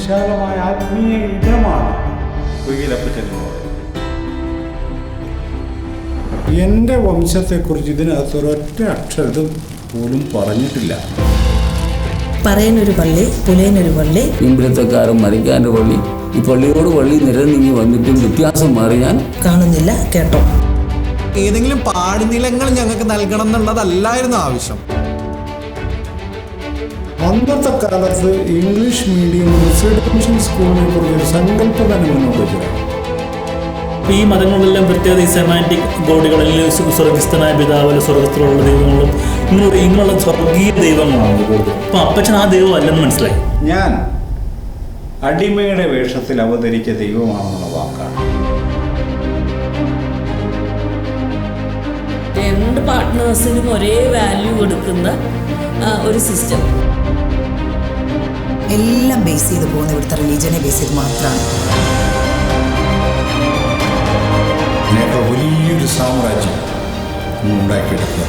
വിശാലമായ ആത്മീയ ഇടമാണ് കുയിലപ്പച്ചൻ. എൻ്റെ വംശത്തെക്കുറിച്ച് ഇതിനകത്തൊരൊറ്റ അക്ഷരം പോലും പറഞ്ഞിട്ടില്ല. പറയുന്നൊരു പള്ളി, പുലയനൊരു പള്ളി, പിൻപിടുത്തക്കാരൻ മരിക്കാൻ്റെ പള്ളി, ഈ പള്ളിയോട് പള്ളി നിരന്നിങ്ങി വന്നിട്ടും വ്യത്യാസം മാറി ഞാൻ കാണുന്നില്ല. കേട്ടോ, ഏതെങ്കിലും പാടുനിലങ്ങൾ ഞങ്ങൾക്ക് നൽകണം എന്നുള്ളതല്ലായിരുന്നു ആവശ്യം. അന്നത്തെ കാലത്ത് ഇംഗ്ലീഷ് മീഡിയം റെസിഡൻഷ്യൽ സ്കൂളിനെ കുറിച്ചൊരു സങ്കല്പം തന്നെ മുന്നോട്ട് വെച്ചിരുന്നു. ഈ മതങ്ങളിലെല്ലാം പ്രത്യേകത ഈ സെമാൻറ്റിക് ഗോഡുകളിൽ സ്വർഗസ്ഥനായ പിതാവിലെ സ്വർഗത്തിലുള്ള ദൈവങ്ങളും ഇങ്ങനെയുള്ള സ്വർഗീയ ദൈവങ്ങളാണ് കൂടുതൽ. അപ്പം അപ്പച്ചൻ ആ ദൈവം അല്ലെന്ന് മനസ്സിലായി. ഞാൻ അടിമയുടെ വേഷത്തിൽ അവതരിച്ച ദൈവമാണെന്നുള്ള വാക്കാണ്. രണ്ട് പാർട്ട്നേഴ്സിനും ഒരേ വാല്യൂ കൊടുക്കുന്ന ഒരു സിസ്റ്റം. എല്ലാം ബേസ് ചെയ്ത് പോകുന്ന ഇവിടുത്തെ റിലീജിയനെ ബേസ് ചെയ്ത് മാത്രമാണ്. വലിയൊരു സാമ്രാജ്യം ഉണ്ടാക്കിയെടുക്കുക.